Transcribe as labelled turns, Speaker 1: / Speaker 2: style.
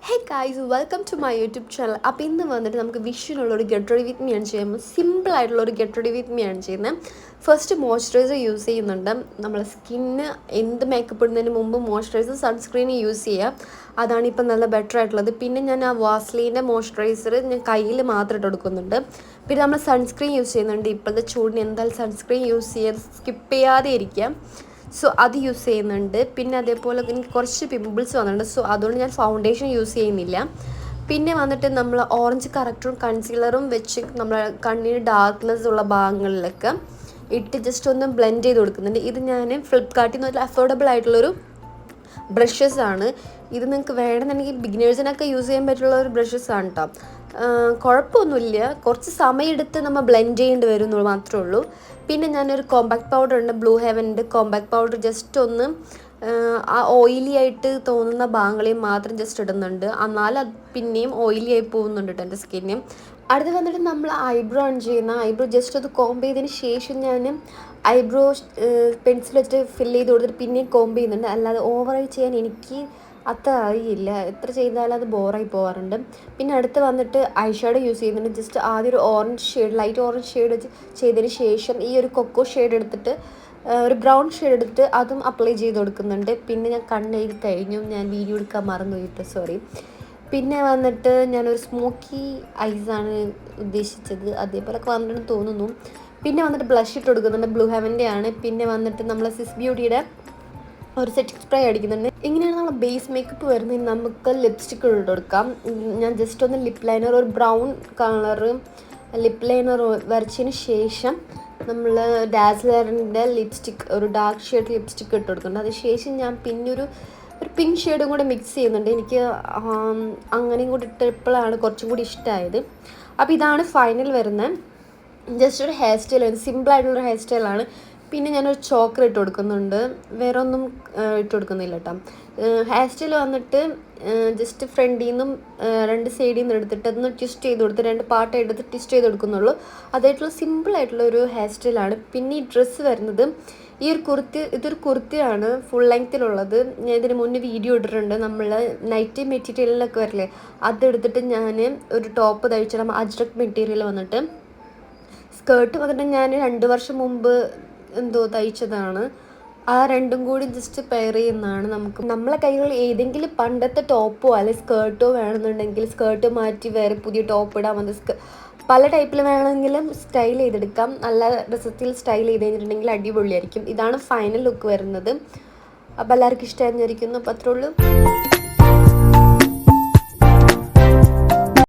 Speaker 1: Hey guys, welcome to my YouTube channel. അപ്പോൾ ഇന്ന് വന്നിട്ട് നമുക്ക് വിഷുവിനുള്ളൊരു ഗെറ്റ് റെഡി വിത്ത് മീ ആണ് ചെയ്യുമ്പോൾ സിമ്പിളായിട്ടുള്ളൊരു ഗെറ്റ് റെഡി വിത്ത് മീ ആണ് ചെയ്യുന്നത്. ഫസ്റ്റ് മോയ്സ്ചറൈസർ യൂസ് ചെയ്യുന്നുണ്ട്. നമ്മൾ സ്കിന്ന് എന്ത് മേക്കപ്പ് ഇടുന്നതിന് മുമ്പ് മോയ്സ്ചറൈസർ സൺസ്ക്രീൻ യൂസ് ചെയ്യുക. അതാണ് ഇപ്പം നല്ല ബെറ്റർ ആയിട്ടുള്ളത്. പിന്നെ ഞാൻ ആ വാസ്ലീൻ്റെ മോയ്സ്ചറൈസർ ഞാൻ കയ്യിൽ മാത്രം ഇട്ട് കൊടുക്കുന്നുണ്ട്. പിന്നെ നമ്മൾ സൺസ്ക്രീൻ യൂസ് ചെയ്യുന്നുണ്ട്. ഇപ്പോഴത്തെ ചൂടിന് എന്തായാലും സൺസ്ക്രീൻ യൂസ് ചെയ്യാതെ സ്കിപ്പ് ചെയ്യാതെ ഇരിക്കുക. സോ അത് യൂസ് ചെയ്യുന്നുണ്ട്. പിന്നെ അതേപോലെ എനിക്ക് കുറച്ച് പിമ്പിൾസ് വന്നിട്ടുണ്ട്. സോ അതുകൊണ്ട് ഞാൻ ഫൗണ്ടേഷൻ യൂസ് ചെയ്യുന്നില്ല. പിന്നെ വന്നിട്ട് നമ്മൾ ഓറഞ്ച് കറക്റ്ററും കൺസീലറും വെച്ച് നമ്മൾ കണ്ണിന് ഡാർക്ക്നെസ് ഉള്ള ഭാഗങ്ങളിലൊക്കെ ഇട്ട് ജസ്റ്റ് ഒന്ന് ബ്ലെൻഡ് ചെയ്ത് കൊടുക്കുന്നുണ്ട്. ഇത് ഞാൻ ഫ്ലിപ്കാർട്ടിൽ നിന്ന് ഒരു അഫോർഡബിൾ ആയിട്ടുള്ളൊരു ബ്രഷസ് ആണ്. ഇത് നിങ്ങൾക്ക് വേണമെന്നുണ്ടെങ്കിൽ ബിഗിനേഴ്സിനൊക്കെ യൂസ് ചെയ്യാൻ പറ്റുള്ള ഒരു ബ്രഷസ് ആണ് കേട്ടോ. കുഴപ്പമൊന്നുമില്ല, കുറച്ച് സമയമെടുത്ത് നമ്മൾ ബ്ലെൻഡ് ചെയ്യേണ്ടി വരും എന്നുള്ളത് മാത്രമേ ഉള്ളൂ. പിന്നെ ഞാനൊരു കോമ്പാക്ട് പൗഡർ ഉണ്ട്, ബ്ലൂ ഹെവൻ്റെ കോമ്പാക്ട് പൗഡർ. ജസ്റ്റ് ഒന്ന് ആ ഓയിലി ആയിട്ട് തോന്നുന്ന ഭാഗങ്ങളെയും മാത്രം ജസ്റ്റ് ഇടുന്നുണ്ട്. എന്നാൽ അത് പിന്നെയും ഓയിലി ആയി പോകുന്നുണ്ട് കേട്ടോ എൻ്റെ സ്കിന്ന്. അടുത്ത് വന്നിട്ട് നമ്മൾ ഐബ്രോ ആണ് ചെയ്യുന്ന. ഐബ്രോ ജസ്റ്റ് അത് കോംബ് ചെയ്തതിന് ശേഷം ഞാൻ ഐബ്രോ പെൻസിൽ വെച്ച് ഫില്ല് ചെയ്ത് കൊടുത്തിട്ട് പിന്നെയും കോംബ് ചെയ്യുന്നുണ്ട്. അല്ലാതെ ഓവറായി ചെയ്യാൻ എനിക്ക് അത്ര അറിയില്ല. എത്ര ചെയ്താലും അത് ബോറായി പോകാറുണ്ട്. പിന്നെ അടുത്ത് വന്നിട്ട് ഐ ഷാഡോ യൂസ് ചെയ്യുന്നുണ്ട്. ജസ്റ്റ് ആദ്യം ഒരു orange shade, light orange shade ചെയ്തതിന് ശേഷം ഈ ഒരു കൊക്കോ ഷെയ്ഡ് എടുത്തിട്ട് ഒരു ബ്രൗൺ ഷെയ്ഡ് എടുത്തിട്ട് അതും അപ്ലൈ ചെയ്ത് കൊടുക്കുന്നുണ്ട്. പിന്നെ ഞാൻ കണ്ണെഴുതി കഴിഞ്ഞു, ഞാൻ വീഡിയോ എടുക്കാൻ മറന്നു പോയിട്ട് സോറി. പിന്നെ വന്നിട്ട് ഞാനൊരു സ്മോക്കി ഐസാണ് ഉദ്ദേശിച്ചത്, അതേപോലൊക്കെ വന്നിട്ടുണ്ടെന്ന് തോന്നുന്നു. പിന്നെ വന്നിട്ട് ബ്ലഷ് ഇട്ട് കൊടുക്കുന്നുണ്ട്, ബ്ലൂ ഹെവൻ്റെ ആണ്. പിന്നെ വന്നിട്ട് നമ്മൾ സിസ് ബ്യൂട്ടിയുടെ ഒരു സെറ്റിംഗ് സ്പ്രേ അടിക്കുന്നുണ്ട്. ഇങ്ങനെയാണ് നമ്മൾ ബേസ് മേക്കപ്പ് വരുന്നത്. നമുക്ക് ലിപ്സ്റ്റിക്ക് ഇട്ട് കൊടുക്കാം. ഞാൻ ജസ്റ്റ് ഒന്ന് ലിപ്പ് ലൈനർ, ഒരു ബ്രൗൺ കളറ് ലിപ്പ് ലൈനർ വരച്ചതിന് ശേഷം നമ്മൾ ഡാസ്ലറിൻ്റെ ലിപ്സ്റ്റിക്ക്, ഒരു ഡാർക്ക് ഷെയ്ഡ് ലിപ്സ്റ്റിക്ക് ഇട്ട് കൊടുക്കുന്നുണ്ട്. അതിന് ശേഷം ഞാൻ പിന്നെ ഒരു പിങ്ക് ഷെയ്ഡും കൂടെ മിക്സ് ചെയ്യുന്നുണ്ട്. എനിക്ക് അങ്ങനെയും കൂടി ഇട്ടപ്പോഴാണ് കുറച്ചും കൂടി ഇഷ്ടമായത്. അപ്പോൾ ഇതാണ് ഫൈനൽ വരുന്നത്. ജസ്റ്റ് ഒരു ഹെയർ സ്റ്റൈലാണ്, സിമ്പിളായിട്ടുള്ളൊരു ഹെയർ സ്റ്റൈലാണ്. പിന്നെ ഞാനൊരു ചോക്കർ ഇട്ട് കൊടുക്കുന്നുണ്ട്, വേറെ ഒന്നും ഇട്ട് കൊടുക്കുന്നില്ല കേട്ടോ. ഹെയർ സ്റ്റൈൽ വന്നിട്ട് ജസ്റ്റ് ഫ്രണ്ടിൽ നിന്നും രണ്ട് സൈഡിൽ നിന്ന് എടുത്തിട്ട് അതൊന്ന് ട്വിസ്റ്റ് ചെയ്ത് കൊടുത്ത് രണ്ട് പാർട്ടായി എടുത്ത് ട്വിസ്റ്റ് ചെയ്ത് കൊടുക്കുന്നുള്ളൂ. അതായിട്ടുള്ള സിമ്പിളായിട്ടുള്ളൊരു ഹെയർ സ്റ്റൈലാണ്. പിന്നെ ഈ ഡ്രസ്സ് വരുന്നത് ഈ ഒരു കുർത്തി, ഇതൊരു കുർത്തിയാണ് ഫുൾ ലെങ്ത്തിലുള്ളത്. ഞാൻ ഇതിന് മുന്നേ വീഡിയോ ഇട്ടിട്ടുണ്ട്. നമ്മൾ നൈറ്റി മെറ്റീരിയലിലൊക്കെ വരില്ലേ, അതെടുത്തിട്ട് ഞാൻ ഒരു ടോപ്പ് തയ്ച്ചിടാം. അജ്രക് മെറ്റീരിയൽ വന്നിട്ട് സ്കേർട്ട് വന്നിട്ട് ഞാൻ 2 വർഷം മുമ്പ് എന്തോ തയ്ച്ചതാണ്. ആ രണ്ടും കൂടി ജസ്റ്റ് പെയർ ചെയ്യുന്നതാണ്. നമ്മളെ കൈകളിൽ ഏതെങ്കിലും പണ്ടത്തെ ടോപ്പോ അല്ലെങ്കിൽ സ്കേർട്ടോ വേണമെന്നുണ്ടെങ്കിൽ സ്കേർട്ട് മാറ്റി വേറെ പുതിയ ടോപ്പ് ഇടാൻ വന്ന് പല ടൈപ്പിൽ വേണമെങ്കിലും സ്റ്റൈൽ ചെയ്തെടുക്കാം. നല്ല രസത്തിൽ സ്റ്റൈൽ ചെയ്ത് കഴിഞ്ഞിട്ടുണ്ടെങ്കിൽ അടിപൊളിയായിരിക്കും. ഇതാണ് ഫൈനൽ ലുക്ക് വരുന്നത്. അപ്പോൾ എല്ലാവർക്കും ഇഷ്ടമായിരിക്കുന്നു. അപ്പോൾ അത്രേ ഉള്ളൂ.